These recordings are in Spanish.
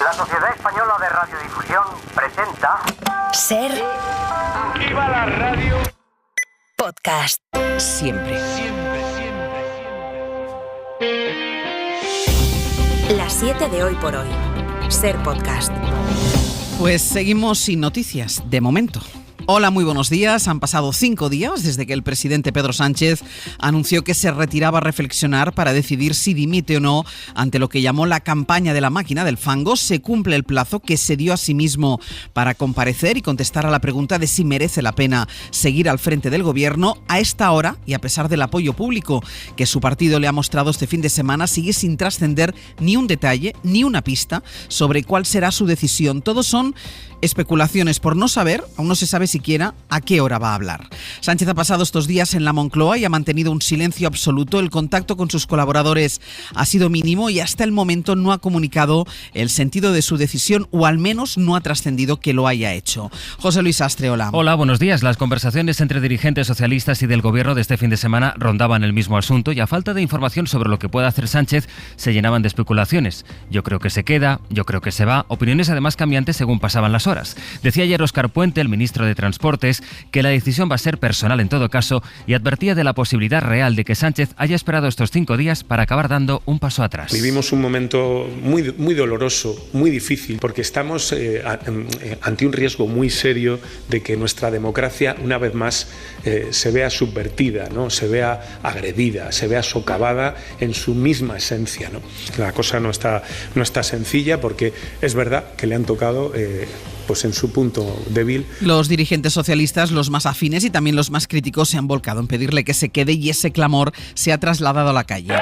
La Sociedad Española de Radiodifusión presenta... Ser... ¡Viva la radio! Podcast. Siempre. Las 7 de hoy por hoy. Ser Podcast. Pues seguimos sin noticias, de momento. Hola, muy buenos días. Han pasado 5 días desde que el presidente Pedro Sánchez anunció que se retiraba a reflexionar para decidir si dimite o no ante lo que llamó la campaña de la máquina del fango. Se cumple el plazo que se dio a sí mismo para comparecer y contestar a la pregunta de si merece la pena seguir al frente del gobierno. A esta hora, y a pesar del apoyo público que su partido le ha mostrado este fin de semana, sigue sin trascender ni un detalle, ni una pista sobre cuál será su decisión. Todos son especulaciones por no saber, aún no se sabe siquiera a qué hora va a hablar. Sánchez ha pasado estos días en la Moncloa y ha mantenido un silencio absoluto. El contacto con sus colaboradores ha sido mínimo y hasta el momento no ha comunicado el sentido de su decisión, o al menos no ha trascendido que lo haya hecho. José Luis Astre, hola. Hola, buenos días. Las conversaciones entre dirigentes socialistas y del gobierno de este fin de semana rondaban el mismo asunto y a falta de información sobre lo que pueda hacer Sánchez se llenaban de especulaciones. Yo creo que se queda, yo creo que se va. Opiniones además cambiantes según pasaban las horas. Decía ayer Óscar Puente, el ministro de Transportes, que la decisión va a ser personal en todo caso y advertía de la posibilidad real de que Sánchez haya esperado estos 5 días para acabar dando un paso atrás. Vivimos un momento muy doloroso, muy difícil, porque estamos ante un riesgo muy serio de que nuestra democracia una vez más se vea subvertida, ¿no? Se vea agredida, se vea socavada en su misma esencia, ¿no? La cosa no está sencilla, porque es verdad que le han tocado pues en su punto débil. Los dirigentes socialistas, los más afines y también los más críticos, se han volcado en pedirle que se quede y ese clamor se ha trasladado a la calle.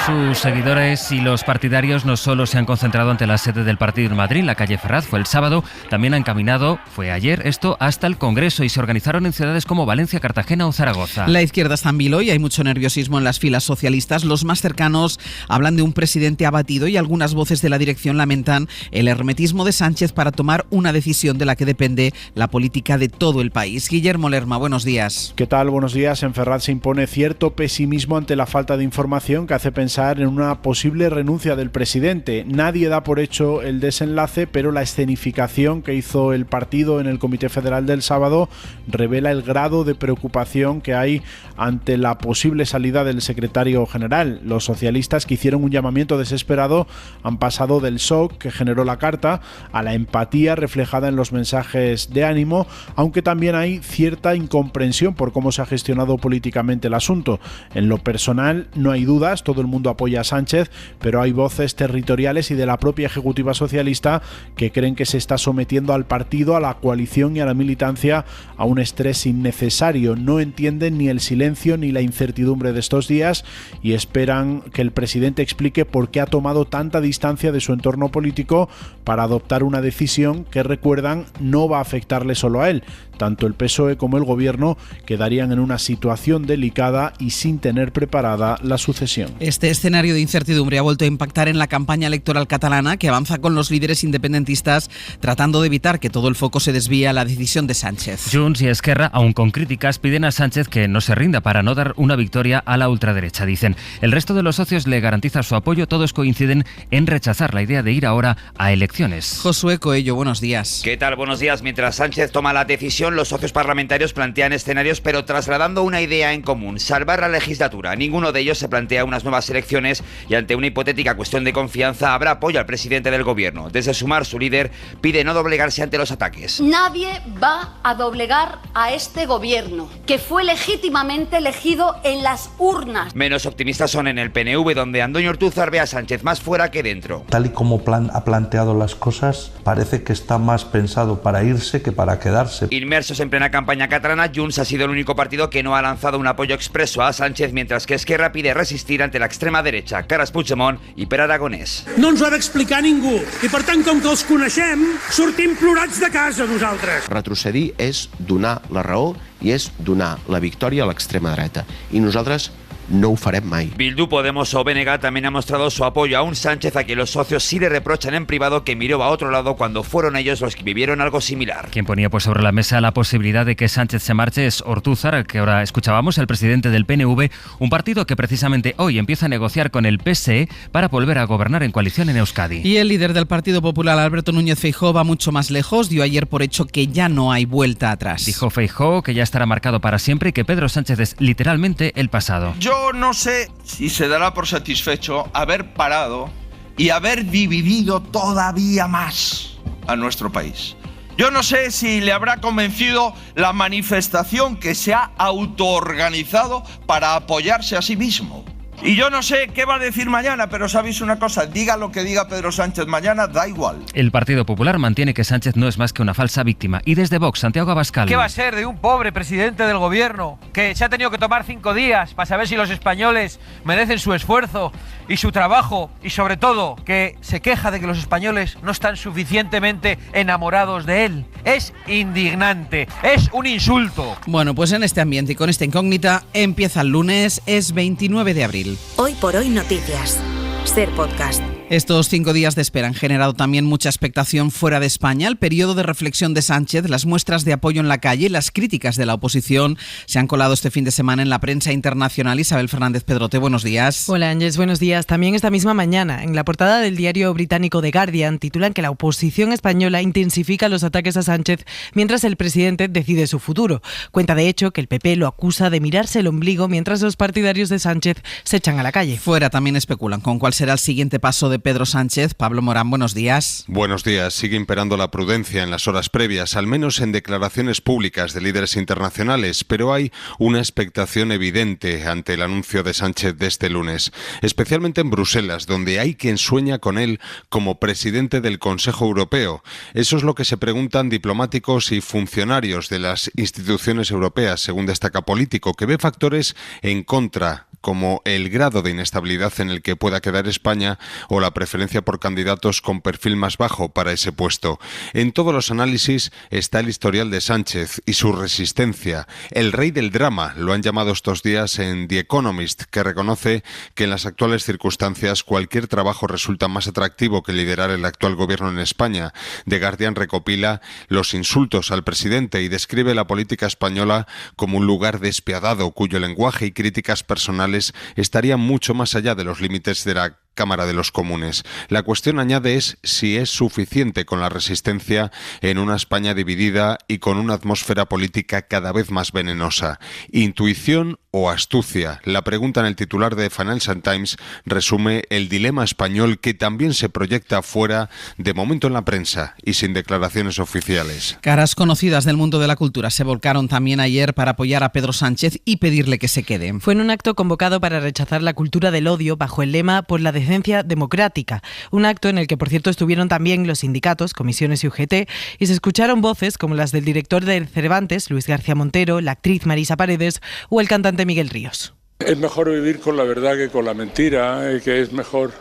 Sus seguidores y los partidarios no solo se han concentrado ante la sede del partido en Madrid, la calle Ferraz, fue el sábado, también han caminado, fue ayer esto, hasta el Congreso y se organizaron en ciudades como Valencia, Cartagena o Zaragoza. La izquierda está en vilo y hay mucho nerviosismo en las filas socialistas. Los más cercanos hablan de un presidente abatido y algunas voces de la dirección lamentan el hermetismo de Sánchez para tomar una decisión de la que depende la política de todo el país. Guillermo Lerma, buenos días. ¿Qué tal? Buenos días. En Ferraz se impone cierto pesimismo ante la falta de información que hace pensar en una posible renuncia del presidente. Nadie da por hecho el desenlace, pero la escenificación que hizo el partido en el Comité Federal del sábado revela el grado de preocupación que hay ante la posible salida del secretario general. Los socialistas, que hicieron un llamamiento desesperado, han pasado del shock que generó la carta a la empatía reflejada en los mensajes de ánimo, aunque también hay cierta incomprensión por cómo se ha gestionado políticamente el asunto. En lo personal no hay dudas, todo el mundo apoya a Sánchez, pero hay voces territoriales y de la propia ejecutiva socialista que creen que se está sometiendo al partido, a la coalición y a la militancia a un estrés innecesario. No entienden ni el silencio ni la incertidumbre de estos días y esperan que el presidente explique por qué ha tomado tanta distancia de su entorno político para adoptar una decisión que, recuerdan, no va a afectarle solo a él. Tanto el PSOE como el gobierno quedarían en una situación delicada y sin tener preparada la sucesión. Este escenario de incertidumbre ha vuelto a impactar en la campaña electoral catalana, que avanza con los líderes independentistas tratando de evitar que todo el foco se desvíe a la decisión de Sánchez. Junts y Esquerra, aun con críticas, piden a Sánchez que no se rinda para no dar una victoria a la ultraderecha. Dicen, el resto de los socios le garantiza su apoyo, todos coinciden en rechazar la idea de ir ahora a elecciones. Josué Coello, buenos días. ¿Qué tal? Buenos días. Mientras Sánchez toma la decisión, los socios parlamentarios plantean escenarios, pero trasladando una idea en común: salvar la legislatura. Ninguno de ellos se plantea unas nuevas elecciones y ante una hipotética cuestión de confianza habrá apoyo al presidente del gobierno. Desde Sumar, su líder pide no doblegarse ante los ataques. Nadie va a doblegar a este gobierno, que fue legítimamente elegido en las urnas. Menos optimistas son en el PNV, donde Antonio Ortúzar ve a Sánchez más fuera que dentro. Tal y como ha planteado las cosas, parece que está más pensado para irse que para quedarse. Inmersos en plena campaña catalana, Junts ha sido el único partido que no ha lanzado un apoyo expreso a Sánchez, mientras que Esquerra pide resistir ante la extrema derecha, Carles Puigdemont i Pere Aragonès. No ens ho ha d'explicar ningú i, per tant, com que els coneixem, sortim plorats de casa nosaltres. Retrocedir és donar la raó i és donar la victòria a l'extrema dreta. I nosaltres no ho farem mai. Bildu, Podemos o BNG también ha mostrado su apoyo a un Sánchez a quien los socios sí le reprochan en privado que miró a otro lado cuando fueron ellos los que vivieron algo similar. Quien ponía pues sobre la mesa la posibilidad de que Sánchez se marche es Ortúzar, que ahora escuchábamos, el presidente del PNV, un partido que precisamente hoy empieza a negociar con el PSE para volver a gobernar en coalición en Euskadi. Y el líder del Partido Popular, Alberto Núñez Feijóo, va mucho más lejos. Dio ayer por hecho que ya no hay vuelta atrás. Dijo Feijóo que ya estará marcado para siempre y que Pedro Sánchez es literalmente el pasado. Yo no sé si se dará por satisfecho haber parado y haber dividido todavía más a nuestro país. Yo no sé si le habrá convencido la manifestación que se ha autoorganizado para apoyarse a sí mismo. Y yo no sé qué va a decir mañana, pero sabéis una cosa, diga lo que diga Pedro Sánchez mañana, da igual. El Partido Popular mantiene que Sánchez no es más que una falsa víctima. Y desde Vox, Santiago Abascal. ¿Qué va a ser de un pobre presidente del gobierno que se ha tenido que tomar 5 días para saber si los españoles merecen su esfuerzo y su trabajo? Y sobre todo, que se queja de que los españoles no están suficientemente enamorados de él. Es indignante, es un insulto. Bueno, pues en este ambiente y con esta incógnita empieza el lunes, es 29 de abril. Hoy por hoy noticias. Ser Podcast. Estos 5 días de espera han generado también mucha expectación fuera de España. El periodo de reflexión de Sánchez, las muestras de apoyo en la calle y las críticas de la oposición se han colado este fin de semana en la prensa internacional. Isabel Fernández Pedrote, buenos días. Hola Ángeles, buenos días. También esta misma mañana, en la portada del diario británico The Guardian, titulan que la oposición española intensifica los ataques a Sánchez mientras el presidente decide su futuro. Cuenta de hecho que el PP lo acusa de mirarse el ombligo mientras los partidarios de Sánchez se echan a la calle. Fuera también especulan con cuál será el siguiente paso de Pedro Sánchez. Pablo Morán, buenos días. Buenos días. Sigue imperando la prudencia en las horas previas, al menos en declaraciones públicas de líderes internacionales, pero hay una expectación evidente ante el anuncio de Sánchez de este lunes, especialmente en Bruselas, donde hay quien sueña con él como presidente del Consejo Europeo. Eso es lo que se preguntan diplomáticos y funcionarios de las instituciones europeas, según destaca Político, que ve factores en contra, como el grado de inestabilidad en el que pueda quedar España o la preferencia por candidatos con perfil más bajo para ese puesto. En todos los análisis está el historial de Sánchez y su resistencia. El rey del drama, lo han llamado estos días en The Economist, que reconoce que en las actuales circunstancias cualquier trabajo resulta más atractivo que liderar el actual gobierno en España. The Guardian recopila los insultos al presidente y describe la política española como un lugar despiadado cuyo lenguaje y críticas personales estarían mucho más allá de los límites de la Cámara de los Comunes. La cuestión, añade, es si es suficiente con la resistencia en una España dividida y con una atmósfera política cada vez más venenosa. ¿Intuición o astucia? La pregunta en el titular de Financial Times resume el dilema español que también se proyecta fuera, de momento en la prensa y sin declaraciones oficiales. Caras conocidas del mundo de la cultura se volcaron también ayer para apoyar a Pedro Sánchez y pedirle que se quede. Fue en un acto convocado para rechazar la cultura del odio bajo el lema "Por la decencia democrática", un acto en el que por cierto estuvieron también los sindicatos, comisiones y UGT, y se escucharon voces como las del director del Cervantes, Luis García Montero, la actriz Marisa Paredes o el cantante Miguel Ríos. Es mejor vivir con la verdad que con la mentira, que es mejor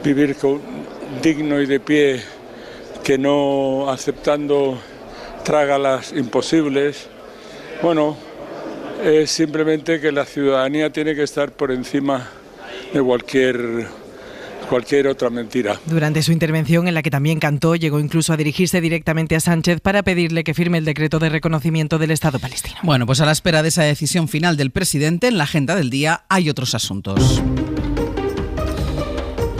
vivir digno y de pie que no aceptando trágalas imposibles. Bueno, es simplemente que la ciudadanía tiene que estar por encima de cualquier otra mentira. Durante su intervención, en la que también cantó, llegó incluso a dirigirse directamente a Sánchez para pedirle que firme el decreto de reconocimiento del Estado palestino. Bueno, pues a la espera de esa decisión final del presidente, en la agenda del día hay otros asuntos.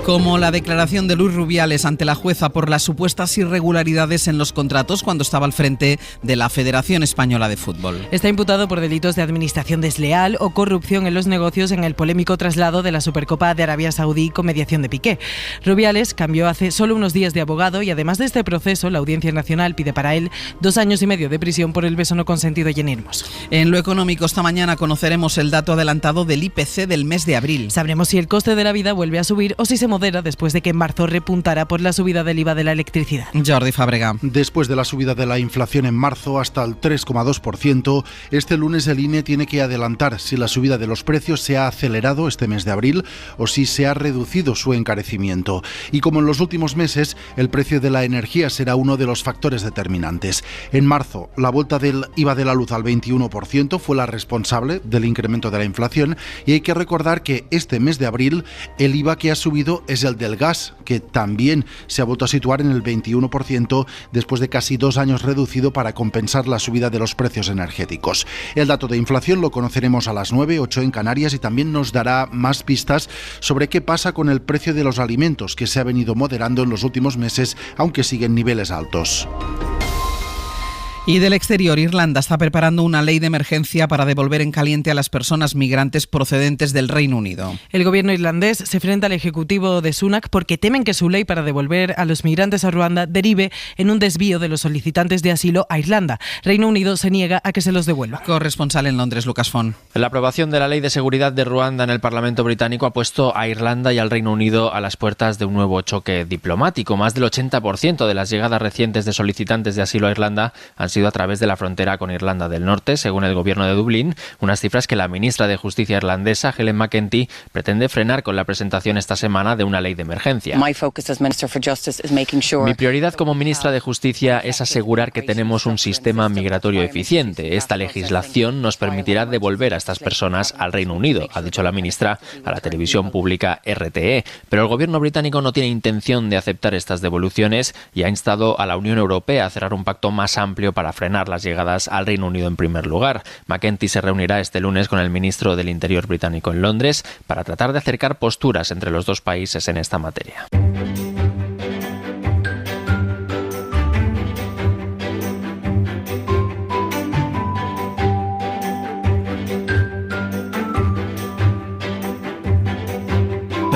Como la declaración de Luis Rubiales ante la jueza por las supuestas irregularidades en los contratos cuando estaba al frente de la Federación Española de Fútbol. Está imputado por delitos de administración desleal o corrupción en los negocios en el polémico traslado de la Supercopa de Arabia Saudí con mediación de Piqué. Rubiales cambió hace solo unos días de abogado y además de este proceso, la Audiencia Nacional pide para él 2 años y medio de prisión por el beso no consentido y Jenny Hermoso. En lo económico, esta mañana conoceremos el dato adelantado del IPC del mes de abril. Sabremos si el coste de la vida vuelve a subir o si se modera después de que en marzo repuntara por la subida del IVA de la electricidad. Jordi Fàbrega. Después de la subida de la inflación en marzo hasta el 3,2%, este lunes el INE tiene que adelantar si la subida de los precios se ha acelerado este mes de abril o si se ha reducido su encarecimiento. Y como en los últimos meses, el precio de la energía será uno de los factores determinantes. En marzo, la vuelta del IVA de la luz al 21% fue la responsable del incremento de la inflación, y hay que recordar que este mes de abril el IVA que ha subido es el del gas, que también se ha vuelto a situar en el 21% después de casi 2 años reducido para compensar la subida de los precios energéticos. El dato de inflación lo conoceremos a las 9:08 en Canarias, y también nos dará más pistas sobre qué pasa con el precio de los alimentos, que se ha venido moderando en los últimos meses, aunque sigue en niveles altos. Y del exterior, Irlanda está preparando una ley de emergencia para devolver en caliente a las personas migrantes procedentes del Reino Unido. El gobierno irlandés se enfrenta al ejecutivo de Sunak porque temen que su ley para devolver a los migrantes a Ruanda derive en un desvío de los solicitantes de asilo a Irlanda. Reino Unido se niega a que se los devuelva. Corresponsal en Londres, Lucas Font. La aprobación de la ley de seguridad de Ruanda en el Parlamento británico ha puesto a Irlanda y al Reino Unido a las puertas de un nuevo choque diplomático. Más del 80% de las llegadas recientes de solicitantes de asilo a Irlanda han sido a través de la frontera con Irlanda del Norte, según el gobierno de Dublín, unas cifras que la ministra de Justicia irlandesa, Helen McEntee, pretende frenar con la presentación esta semana de una ley de emergencia. Mi prioridad como ministra de Justicia es asegurar que tenemos un sistema migratorio eficiente. Esta legislación nos permitirá devolver a estas personas al Reino Unido, ha dicho la ministra a la televisión pública RTE. Pero el gobierno británico no tiene intención de aceptar estas devoluciones y ha instado a la Unión Europea a cerrar un pacto más amplio para frenar las llegadas al Reino Unido en primer lugar. McEntee se reunirá este lunes con el ministro del Interior británico en Londres para tratar de acercar posturas entre los dos países en esta materia.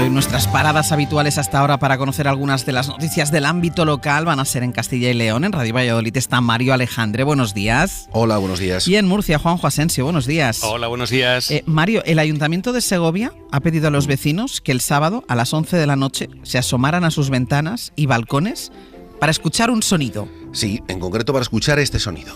Nuestras paradas habituales hasta ahora para conocer algunas de las noticias del ámbito local van a ser en Castilla y León. En Radio Valladolid está Mario Alejandre. Buenos días. Hola, buenos días. Y en Murcia, Juanjo Asensio. Buenos días. Hola, buenos días. Mario, el Ayuntamiento de Segovia ha pedido a los vecinos que el sábado a las 11 de la noche se asomaran a sus ventanas y balcones para escuchar un sonido. Sí, en concreto para escuchar este sonido.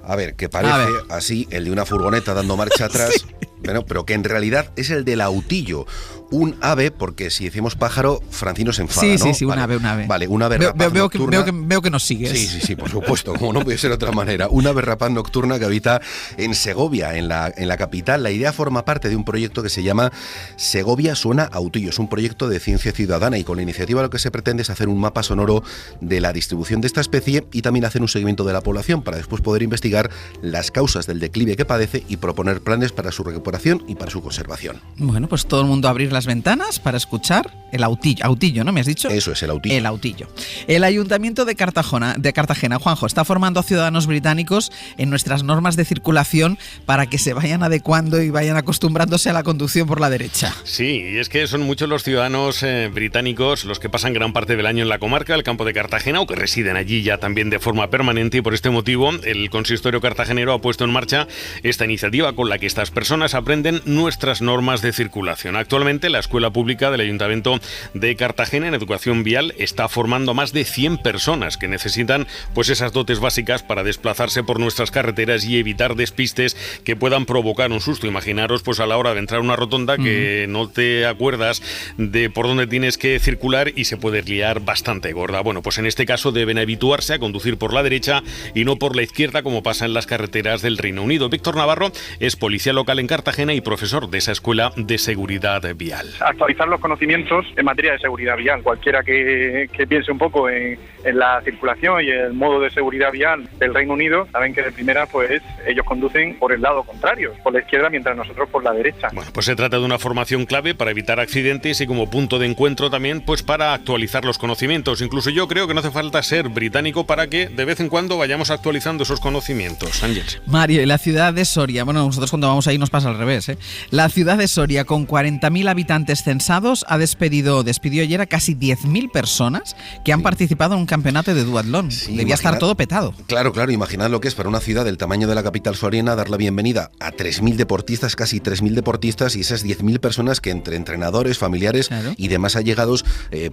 A ver, que parece así el de una furgoneta dando marcha atrás, sí. Bueno, pero que en realidad es el del autillo. Un ave, porque si decimos pájaro, Francino se enfada, sí, ¿no? Sí, vale. un ave. Vale, un ave rapaz nocturna. Veo que nos sigues. Sí, por supuesto, como no puede ser de otra manera. Un ave rapaz nocturna que habita en Segovia, en la capital. La idea forma parte de un proyecto que se llama Segovia suena a autillo. Es un proyecto de ciencia ciudadana y con la iniciativa lo que se pretende es hacer un mapa sonoro de la distribución de esta especie y también hacer un seguimiento de la población para después poder investigar las causas del declive que padece y proponer planes para su recuperación y para su conservación. Bueno, pues todo el mundo a abrir las ventanas para escuchar el autillo, ¿no? ¿Me has dicho? Eso es, el autillo. El autillo. El Ayuntamiento de Cartagena, Juanjo, está formando a ciudadanos británicos en nuestras normas de circulación para que se vayan adecuando y vayan acostumbrándose a la conducción por la derecha. Sí, y es que son muchos los ciudadanos británicos los que pasan gran parte del año en la comarca del Campo de Cartagena o que residen allí ya también de forma permanente, y por este motivo el consistorio cartagenero ha puesto en marcha esta iniciativa con la que estas personas aprenden nuestras normas de circulación. Actualmente la Escuela Pública del Ayuntamiento de Cartagena en Educación Vial está formando a más de 100 personas que necesitan pues esas dotes básicas para desplazarse por nuestras carreteras y evitar despistes que puedan provocar un susto. Imaginaros pues a la hora de entrar a una rotonda que no te acuerdas de por dónde tienes que circular y se puede liar bastante gorda. Bueno, pues en este caso deben habituarse a conducir por la derecha y no por la izquierda como pasa en las carreteras del Reino Unido. Víctor Navarro es policía local en Cartagena y profesor de esa escuela de seguridad vial. Actualizar los conocimientos en materia de seguridad vial. Cualquiera que piense un poco en la circulación y el modo de seguridad vial del Reino Unido, saben que de primera pues ellos conducen por el lado contrario, por la izquierda, mientras nosotros por la derecha. Bueno, pues se trata de una formación clave para evitar accidentes y como punto de encuentro también pues para actualizar los conocimientos. Incluso yo creo que no hace falta ser británico para que de vez en cuando vayamos actualizando esos conocimientos. Ángeles. Mario, y la ciudad de Soria, bueno, nosotros cuando vamos ahí nos pasa al revés, ¿eh? La ciudad de Soria, con 40.000 habitantes habitantes censados, despidió ayer a casi 10.000 personas que han participado en un campeonato de duatlón. Debía estar todo petado. Claro, imaginad lo que es para una ciudad del tamaño de la capital soriana dar la bienvenida a 3.000 deportistas, casi 3.000 deportistas, y esas 10.000 personas que entre entrenadores, familiares y demás allegados,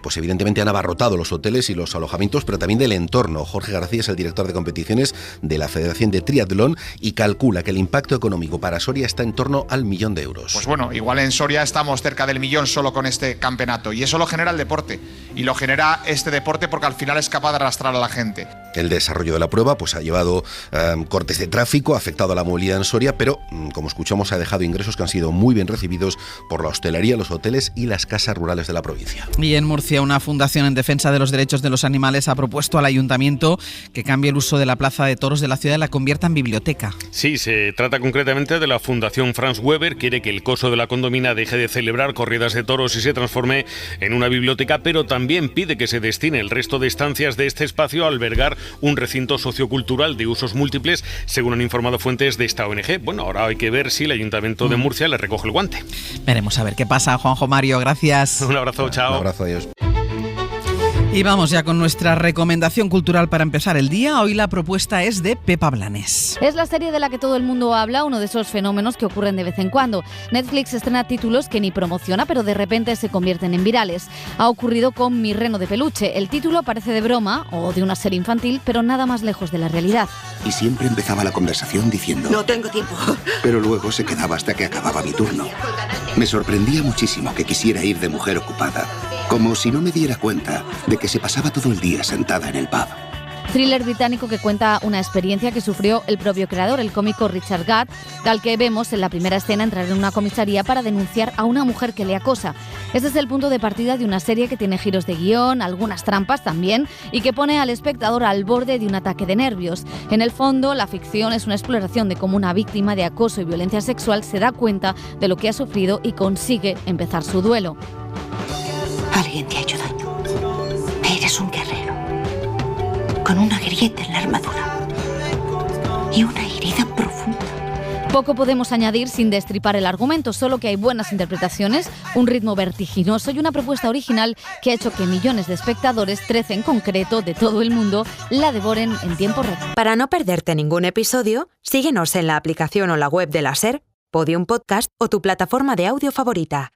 pues evidentemente han abarrotado los hoteles y los alojamientos, pero también del entorno. Jorge García es el director de competiciones de la Federación de Triatlón y calcula que el impacto económico para Soria está en torno al 1.000.000 de euros. Pues bueno, igual en Soria estamos cerca del 1.000.000 solo con este campeonato, y eso lo genera el deporte, y lo genera este deporte porque al final es capaz de arrastrar a la gente. El desarrollo de la prueba pues ha llevado cortes de tráfico, ha afectado a la movilidad en Soria, pero como escuchamos ha dejado ingresos que han sido muy bien recibidos por la hostelería, los hoteles y las casas rurales de la provincia. Y en Murcia, una fundación en defensa de los derechos de los animales ha propuesto al ayuntamiento que cambie el uso de la plaza de toros de la ciudad y la convierta en biblioteca. Sí, se trata concretamente de la Fundación Franz Weber. Quiere que el Coso de la Condomina deje de celebrar corridas de toros y se transforme en una biblioteca, pero también pide que se destine el resto de estancias de este espacio a albergar un recinto sociocultural de usos múltiples, según han informado fuentes de esta ONG. Bueno, ahora hay que ver si el Ayuntamiento de Murcia le recoge el guante. Veremos a ver qué pasa. Juanjo, Mario, gracias. Un abrazo, chao. Un abrazo, adiós. Y vamos ya con nuestra recomendación cultural para empezar el día. Hoy la propuesta es de Pepa Blanes. Es la serie de la que todo el mundo habla, uno de esos fenómenos que ocurren de vez en cuando. Netflix estrena títulos que ni promociona, pero de repente se convierten en virales. Ha ocurrido con Mi reno de peluche. El título parece de broma o de una serie infantil, pero nada más lejos de la realidad. Y siempre empezaba la conversación diciendo: no tengo tiempo. Pero luego se quedaba hasta que acababa mi turno. Me sorprendía muchísimo que quisiera ir de mujer ocupada, como si no me diera cuenta de que se pasaba todo el día sentada en el pub. Thriller británico que cuenta una experiencia que sufrió el propio creador, el cómico Richard Gadd, al que vemos en la primera escena entrar en una comisaría para denunciar a una mujer que le acosa. Este es el punto de partida de una serie que tiene giros de guión, algunas trampas también, y que pone al espectador al borde de un ataque de nervios. En el fondo, la ficción es una exploración de cómo una víctima de acoso y violencia sexual se da cuenta de lo que ha sufrido y consigue empezar su duelo. Alguien te ha hecho daño. Eres un guerrero, con una grieta en la armadura y una herida profunda. Poco podemos añadir sin destripar el argumento, solo que hay buenas interpretaciones, un ritmo vertiginoso y una propuesta original que ha hecho que millones de espectadores, 13 en concreto, de todo el mundo, la devoren en tiempo récord. Para no perderte ningún episodio, síguenos en la aplicación o la web de la SER, Podium Podcast o tu plataforma de audio favorita.